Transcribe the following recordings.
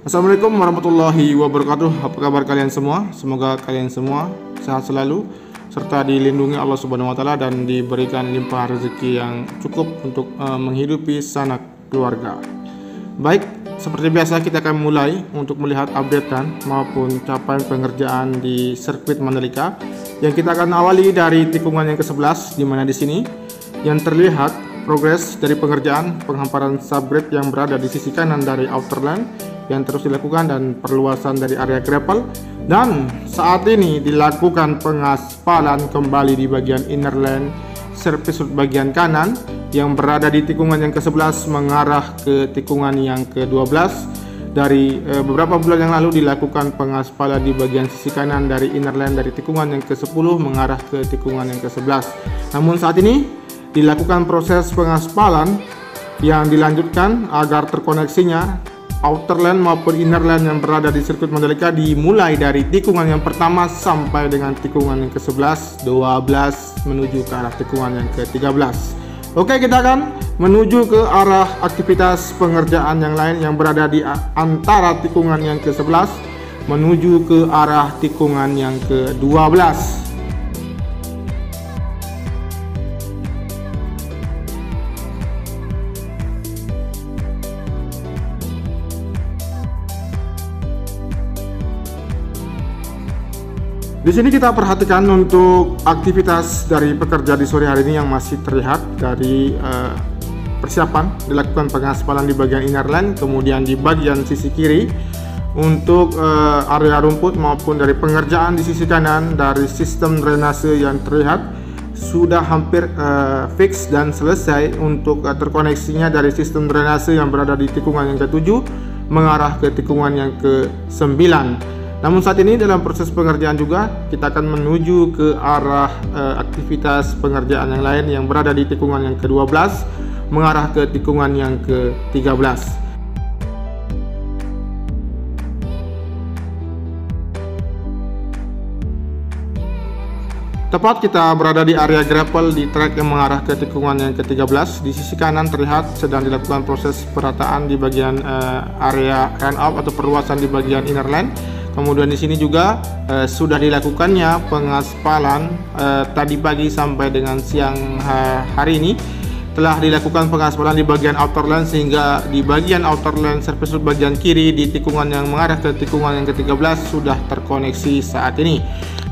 Assalamualaikum warahmatullahi wabarakatuh. Apa kabar kalian semua? Semoga kalian semua sehat selalu serta dilindungi Allah Subhanahu wa taala dan diberikan limpah rezeki yang cukup untuk menghidupi sanak keluarga. Baik, seperti biasa kita akan mulai untuk melihat updatean maupun capaian pengerjaan di sirkuit Mandalika yang kita akan awali dari tikungan yang ke-11, di mana di sini yang terlihat progres dari pengerjaan penghamparan subgrade yang berada di sisi kanan dari outer lane yang terus dilakukan dan perluasan dari area gravel, dan saat ini dilakukan pengaspalan kembali di bagian inner lane surface road bagian kanan yang berada di tikungan yang ke-11 mengarah ke tikungan yang ke-12. Dari beberapa bulan yang lalu dilakukan pengaspalan di bagian sisi kanan dari inner lane dari tikungan yang ke-10 mengarah ke tikungan yang ke-11. Namun saat ini dilakukan proses pengaspalan yang dilanjutkan agar terkoneksinya outer lane maupun inner lane yang berada di sirkuit Mandalika dimulai dari tikungan yang pertama sampai dengan tikungan yang ke-11, 12 menuju ke arah tikungan yang ke-13. Oke, kita akan menuju ke arah aktivitas pengerjaan yang lain yang berada di antara tikungan yang ke-11 menuju ke arah tikungan yang ke-12. Di sini kita perhatikan untuk aktivitas dari pekerja di sore hari ini yang masih terlihat dari persiapan dilakukan pengaspalan di bagian inner lane, kemudian di bagian sisi kiri untuk area rumput maupun dari pengerjaan di sisi kanan dari sistem drainase yang terlihat sudah hampir fix dan selesai untuk terkoneksinya dari sistem drainase yang berada di tikungan yang ke-7 mengarah ke tikungan yang ke-9. Namun saat ini dalam proses pengerjaan juga kita akan menuju ke arah aktivitas pengerjaan yang lain yang berada di tikungan yang ke-12 mengarah ke tikungan yang ke-13. Tepat kita berada di area gravel di trek yang mengarah ke tikungan yang ke-13. Di sisi kanan terlihat sedang dilakukan proses perataan di bagian area run up atau perluasan di bagian inner lane. Kemudian di sini juga sudah dilakukannya pengaspalan tadi pagi sampai dengan siang hari ini telah dilakukan pengaspalan di bagian outer lane, sehingga di bagian outer lane surface road bagian kiri di tikungan yang mengarah ke tikungan yang ke-13 sudah terkoneksi saat ini.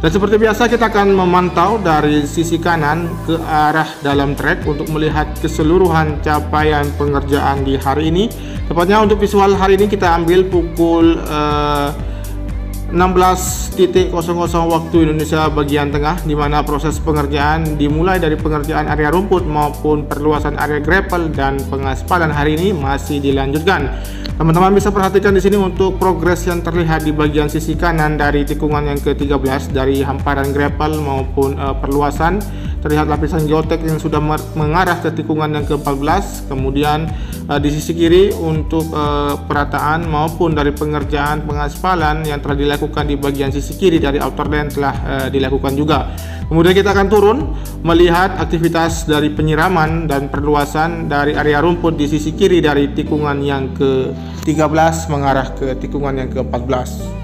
Dan seperti biasa kita akan memantau dari sisi kanan ke arah dalam trek untuk melihat keseluruhan capaian pengerjaan di hari ini. Tepatnya untuk visual hari ini kita ambil pukul 16.00 waktu Indonesia bagian tengah, di mana proses pengerjaan dimulai dari pengerjaan area rumput maupun perluasan area gravel dan pengaspalan hari ini masih dilanjutkan. Teman-teman bisa perhatikan di sini untuk progres yang terlihat di bagian sisi kanan dari tikungan yang ke-13 dari hamparan gravel maupun perluasan. Terlihat lapisan geotek yang sudah mengarah ke tikungan yang ke-14. Kemudian di sisi kiri untuk perataan maupun dari pengerjaan pengaspalan yang telah dilakukan di bagian sisi kiri dari outer lane telah dilakukan juga. Kemudian kita akan turun melihat aktivitas dari penyiraman dan perluasan dari area rumput di sisi kiri dari tikungan yang ke-13 mengarah ke tikungan yang ke-14.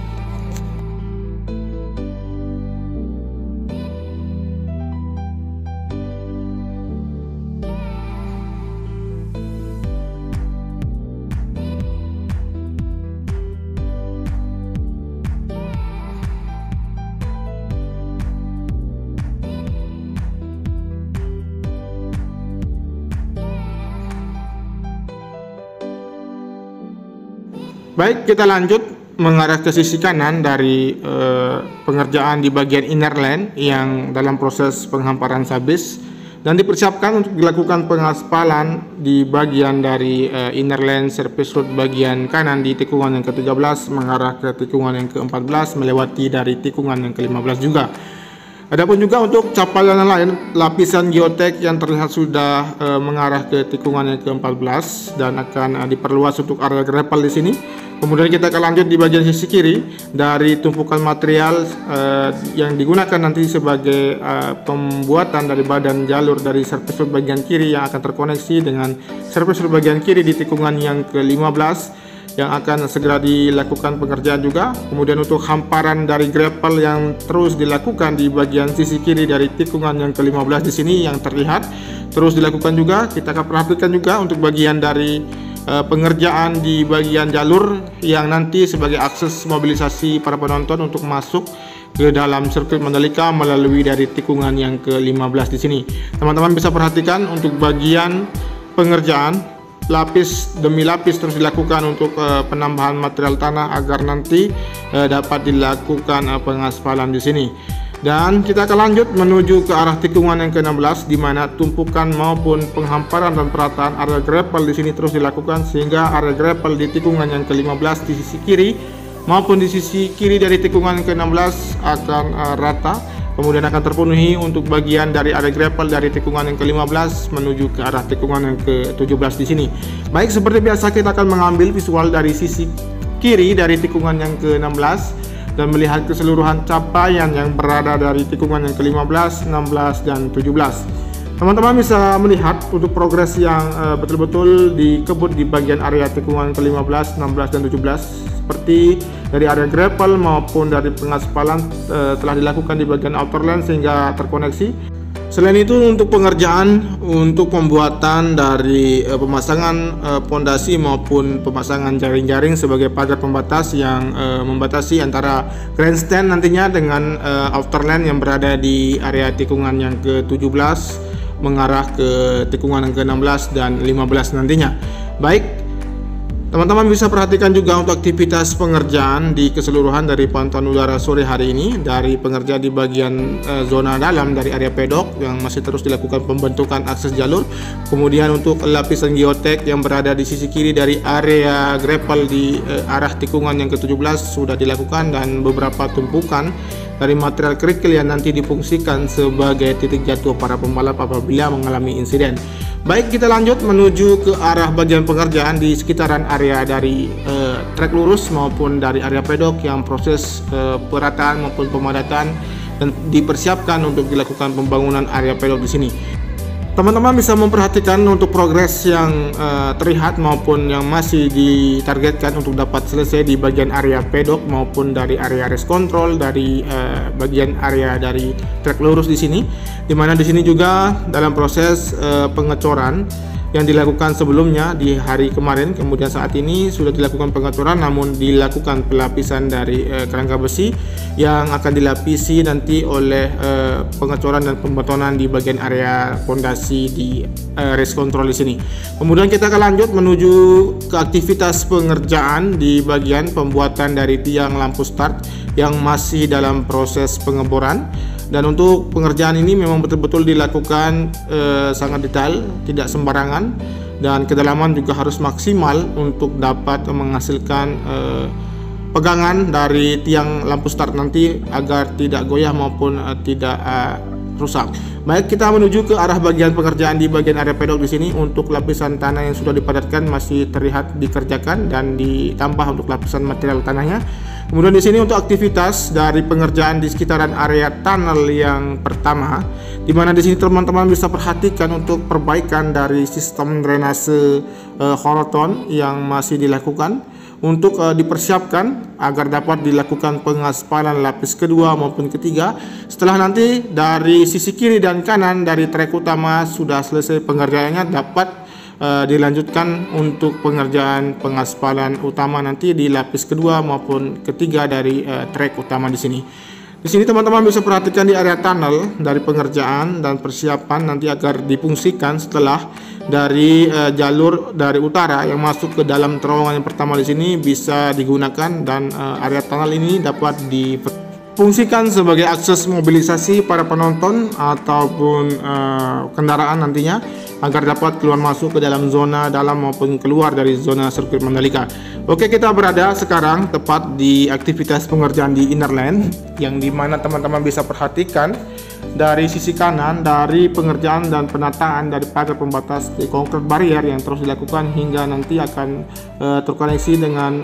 Baik, kita lanjut mengarah ke sisi kanan dari pengerjaan di bagian inner lane yang dalam proses penghamparan habis dan dipersiapkan untuk dilakukan pengaspalan di bagian dari inner lane surface road bagian kanan di tikungan yang ke-13 mengarah ke tikungan yang ke-14 melewati dari tikungan yang ke-15 juga. Adapun juga untuk capaian yang lain, lapisan geotek yang terlihat sudah mengarah ke tikungan yang ke-14 dan akan diperluas untuk area gravel di sini. Kemudian kita akan lanjut di bagian sisi kiri dari tumpukan material yang digunakan nanti sebagai pembuatan dari badan jalur dari surface road bagian kiri yang akan terkoneksi dengan surface road bagian kiri di tikungan yang ke-15, yang akan segera dilakukan pengerjaan juga. Kemudian untuk hamparan dari gravel yang terus dilakukan di bagian sisi kiri dari tikungan yang ke-15 di sini yang terlihat terus dilakukan juga. Kita akan perhatikan juga untuk bagian dari pengerjaan di bagian jalur yang nanti sebagai akses mobilisasi para penonton untuk masuk ke dalam sirkuit Mandalika melalui dari tikungan yang ke-15 di sini. Teman-teman bisa perhatikan untuk bagian pengerjaan lapis demi lapis terus dilakukan untuk penambahan material tanah agar nanti dapat dilakukan pengaspalan di sini. Dan kita akan lanjut menuju ke arah tikungan yang ke-16 di mana tumpukan maupun penghamparan dan perataan area gravel di sini terus dilakukan sehingga area gravel di tikungan yang ke-15 di sisi kiri maupun di sisi kiri dari tikungan ke-16 akan rata, kemudian akan terpenuhi untuk bagian dari area gravel dari tikungan yang ke-15 menuju ke arah tikungan yang ke-17 di sini. Baik, seperti biasa kita akan mengambil visual dari sisi kiri dari tikungan yang ke-16 dan melihat keseluruhan capaian yang berada dari tikungan yang ke-15, 16 dan 17. Teman-teman bisa melihat untuk progres yang betul-betul dikebut di bagian area tikungan ke-15, 16 dan 17 seperti dari area gravel maupun dari pengaspalan telah dilakukan di bagian outer lane sehingga terkoneksi. Selain itu untuk pengerjaan untuk pembuatan dari pemasangan pondasi maupun pemasangan jaring-jaring sebagai pagar pembatas yang membatasi antara grandstand nantinya dengan outer lane yang berada di area tikungan yang ke-17 mengarah ke tikungan yang ke-16 dan 15 nantinya. Baik, teman-teman bisa perhatikan juga untuk aktivitas pengerjaan di keseluruhan dari pantauan udara sore hari ini dari pengerjaan di bagian zona dalam dari area pedok yang masih terus dilakukan pembentukan akses jalur. Kemudian untuk lapisan geotek yang berada di sisi kiri dari area gravel di arah tikungan yang ke-17 sudah dilakukan dan beberapa tumpukan dari material kerikil yang nanti difungsikan sebagai titik jatuh para pembalap apabila mengalami insiden. Baik, kita lanjut menuju ke arah bagian pengerjaan di sekitaran area dari trek lurus maupun dari area pedok yang proses perataan maupun pemadatan dan dipersiapkan untuk dilakukan pembangunan area pedok di sini. Teman-teman bisa memperhatikan untuk progres yang terlihat maupun yang masih ditargetkan untuk dapat selesai di bagian area pedok maupun dari area race control dari bagian area dari trek lurus di sini, dimana di sini juga dalam proses pengecoran yang dilakukan sebelumnya di hari kemarin, kemudian saat ini sudah dilakukan pengecoran namun dilakukan pelapisan dari kerangka besi yang akan dilapisi nanti oleh pengecoran dan pembetonan di bagian area fondasi di race control di sini. Kemudian kita akan lanjut menuju ke aktivitas pengerjaan di bagian pembuatan dari tiang lampu start yang masih dalam proses pengeboran. Dan untuk pengerjaan ini memang betul-betul dilakukan sangat detail, tidak sembarangan, dan kedalaman juga harus maksimal untuk dapat menghasilkan pegangan dari tiang lampu start nanti agar tidak goyah maupun tidak rusak. Baik, kita menuju ke arah bagian pengerjaan di bagian area pedok di sini. Untuk lapisan tanah yang sudah dipadatkan masih terlihat dikerjakan dan ditambah untuk lapisan material tanahnya. Kemudian di sini untuk aktivitas dari pengerjaan di sekitaran area tunnel yang pertama, di mana di sini teman-teman bisa perhatikan untuk perbaikan dari sistem drainase horoton yang masih dilakukan untuk dipersiapkan agar dapat dilakukan pengaspalan lapis kedua maupun ketiga setelah nanti dari sisi kiri dan kanan dari trek utama sudah selesai pengerjaannya dapat dilanjutkan untuk pengerjaan pengaspalan utama nanti di lapis kedua maupun ketiga dari trek utama di sini. Di sini teman-teman bisa perhatikan di area tunnel dari pengerjaan dan persiapan nanti agar difungsikan setelah dari jalur dari utara yang masuk ke dalam terowongan yang pertama di sini bisa digunakan dan area tunnel ini dapat difungsikan sebagai akses mobilisasi para penonton ataupun kendaraan nantinya agar dapat keluar masuk ke dalam zona dalam maupun keluar dari zona sirkuit Mandalika. Oke, kita berada sekarang tepat di aktivitas pengerjaan di inner lane yang dimana teman-teman bisa perhatikan dari sisi kanan dari pengerjaan dan penataan dari pagar pembatas di concrete barrier yang terus dilakukan hingga nanti akan terkoneksi dengan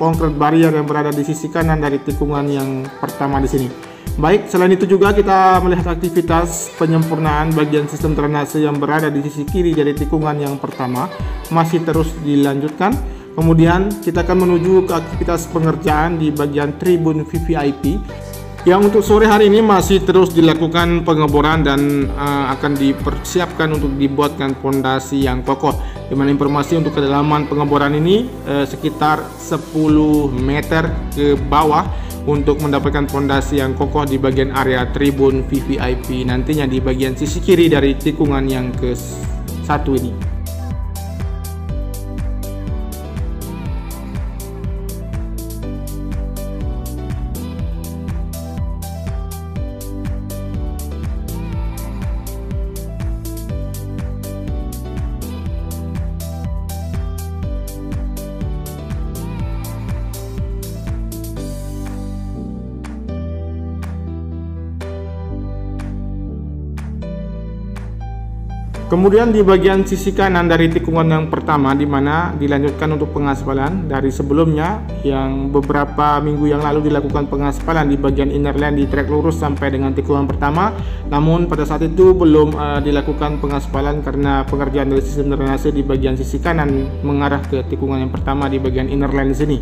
concrete barrier yang berada di sisi kanan dari tikungan yang pertama di sini. Baik, selain itu juga kita melihat aktivitas penyempurnaan bagian sistem drainase yang berada di sisi kiri dari tikungan yang pertama masih terus dilanjutkan. Kemudian kita akan menuju ke aktivitas pengerjaan di bagian tribun VVIP yang untuk sore hari ini masih terus dilakukan pengeboran dan akan dipersiapkan untuk dibuatkan pondasi yang kokoh. Di mana informasi untuk kedalaman pengeboran ini sekitar 10 meter ke bawah untuk mendapatkan pondasi yang kokoh di bagian area tribun VVIP nantinya di bagian sisi kiri dari tikungan yang ke-1 ini. Kemudian di bagian sisi kanan dari tikungan yang pertama di mana dilanjutkan untuk pengaspalan dari sebelumnya yang beberapa minggu yang lalu dilakukan pengaspalan di bagian inner lane di trek lurus sampai dengan tikungan pertama. Namun pada saat itu belum dilakukan pengaspalan karena pengerjaan dari sistem drainase di bagian sisi kanan mengarah ke tikungan yang pertama di bagian inner lane di sini.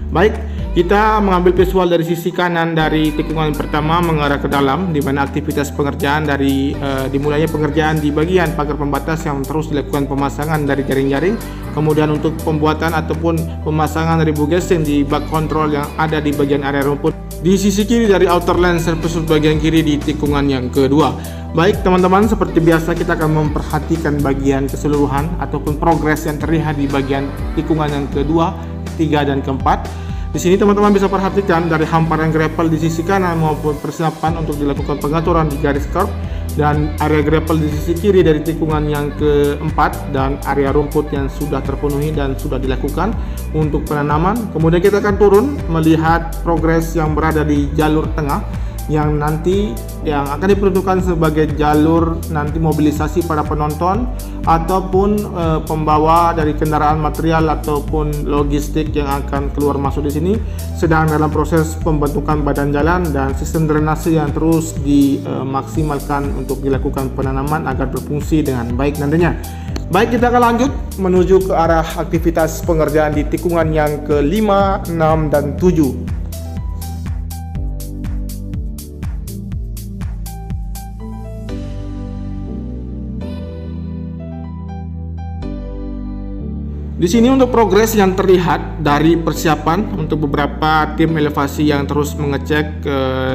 Baik, kita mengambil visual dari sisi kanan dari tikungan pertama mengarah ke dalam di mana aktivitas pengerjaan dari dimulainya pengerjaan di bagian pagar pembatas yang terus dilakukan pemasangan dari jaring-jaring, kemudian untuk pembuatan ataupun pemasangan ribu gesing di bak kontrol yang ada di bagian area rumput di sisi kiri dari outer lane surface bagian kiri di tikungan yang kedua. Baik teman-teman, seperti biasa kita akan memperhatikan bagian keseluruhan ataupun progres yang terlihat di bagian tikungan yang kedua, ketiga dan keempat. Di sini teman-teman bisa perhatikan dari hamparan gravel di sisi kanan maupun persiapan untuk dilakukan pengaturan di garis curb dan area gravel di sisi kiri dari tikungan yang keempat dan area rumput yang sudah terpenuhi dan sudah dilakukan untuk penanaman. Kemudian kita akan turun melihat progres yang berada di jalur tengah yang nanti yang akan diperuntukkan sebagai jalur nanti mobilisasi para penonton ataupun pembawa dari kendaraan material ataupun logistik yang akan keluar masuk di sini, sedang dalam proses pembentukan badan jalan dan sistem drainase yang terus dimaksimalkan untuk dilakukan penanaman agar berfungsi dengan baik nantinya. Baik, kita akan lanjut menuju ke arah aktivitas pengerjaan di tikungan yang ke-5, 6, dan 7. Di sini untuk progres yang terlihat dari persiapan untuk beberapa tim elevasi yang terus mengecek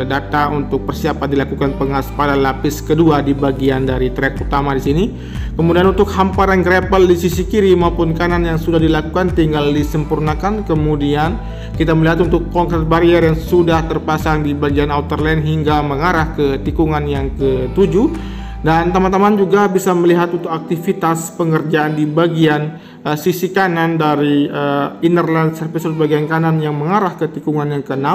data untuk persiapan dilakukan pengaspalan lapis kedua di bagian dari trek utama di sini. Kemudian untuk hamparan gravel di sisi kiri maupun kanan yang sudah dilakukan tinggal disempurnakan. Kemudian kita melihat untuk concrete barrier yang sudah terpasang di bagian outer lane hingga mengarah ke tikungan yang ke-7. Dan teman-teman juga bisa melihat untuk aktivitas pengerjaan di bagian sisi kanan dari inner lane surface bagian kanan yang mengarah ke tikungan yang ke-6.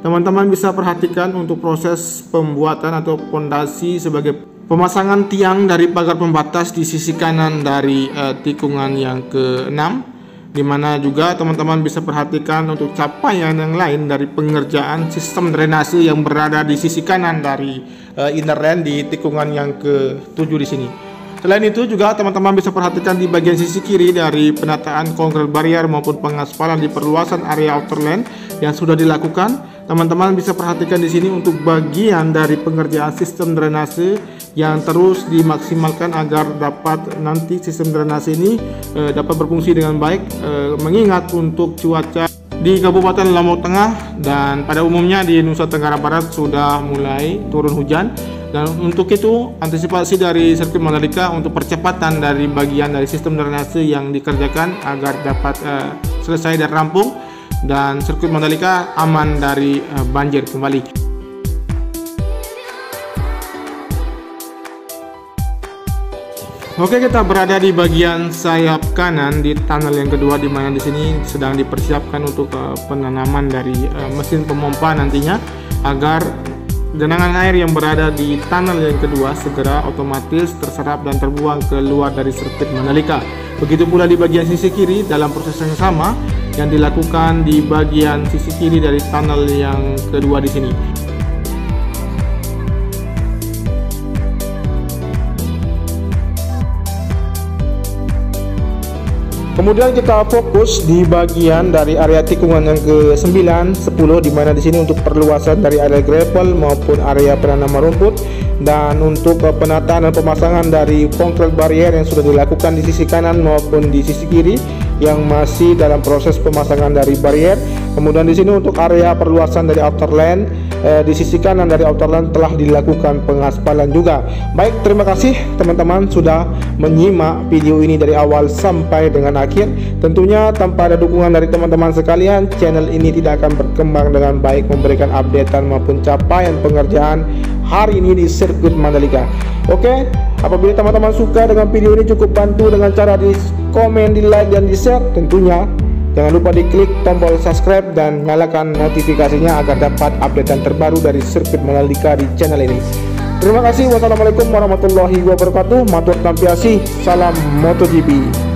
Teman-teman bisa perhatikan untuk proses pembuatan atau pondasi sebagai pemasangan tiang dari pagar pembatas di sisi kanan dari tikungan yang ke-6. Di mana juga teman-teman bisa perhatikan untuk capaian yang lain dari pengerjaan sistem drainase yang berada di sisi kanan dari inner lane di tikungan yang ke-7 di sini. Selain itu juga teman-teman bisa perhatikan di bagian sisi kiri dari penataan concrete barrier maupun pengaspalan di perluasan area outer lane yang sudah dilakukan. Teman-teman bisa perhatikan di sini untuk bagian dari pengerjaan sistem drainase yang terus dimaksimalkan agar dapat nanti sistem drainase ini dapat berfungsi dengan baik, mengingat untuk cuaca di Kabupaten Lombok Tengah dan pada umumnya di Nusa Tenggara Barat sudah mulai turun hujan. Dan untuk itu antisipasi dari sirkuit Mandalika untuk percepatan dari bagian dari sistem drainase yang dikerjakan agar dapat selesai dan rampung dan sirkuit Mandalika aman dari banjir kembali. Oke, kita berada di bagian sayap kanan di tunnel yang kedua di mana di sini sedang dipersiapkan untuk penanaman dari mesin pemompa nantinya agar genangan air yang berada di tunnel yang kedua segera otomatis terserap dan terbuang keluar dari sirkuit Mandalika. Begitu pula di bagian sisi kiri dalam proses yang sama yang dilakukan di bagian sisi kiri dari tunnel yang kedua di sini. Kemudian kita fokus di bagian dari area tikungan yang ke-9, 10, di mana di sini untuk perluasan dari area gravel maupun area penanaman rumput, dan untuk penataan dan pemasangan dari konkret barrier yang sudah dilakukan di sisi kanan maupun di sisi kiri yang masih dalam proses pemasangan dari barrier. Kemudian di sini untuk area perluasan dari outer lane, di sisi kanan dari outer lane telah dilakukan pengaspalan juga. Baik, terima kasih teman-teman sudah menyimak video ini dari awal sampai dengan akhir. Tentunya tanpa ada dukungan dari teman-teman sekalian, channel ini tidak akan berkembang dengan baik, memberikan updatean maupun capaian pengerjaan hari ini di sirkuit Mandalika. Oke, apabila teman-teman suka dengan video ini, cukup bantu dengan cara di komen, di like, dan di share. Tentunya jangan lupa diklik tombol subscribe dan nyalakan notifikasinya agar dapat updatean terbaru dari sirkuit Mandalika di channel ini. Terima kasih. Wassalamualaikum warahmatullahi wabarakatuh. Matur tampiasi. Salam MotoGP.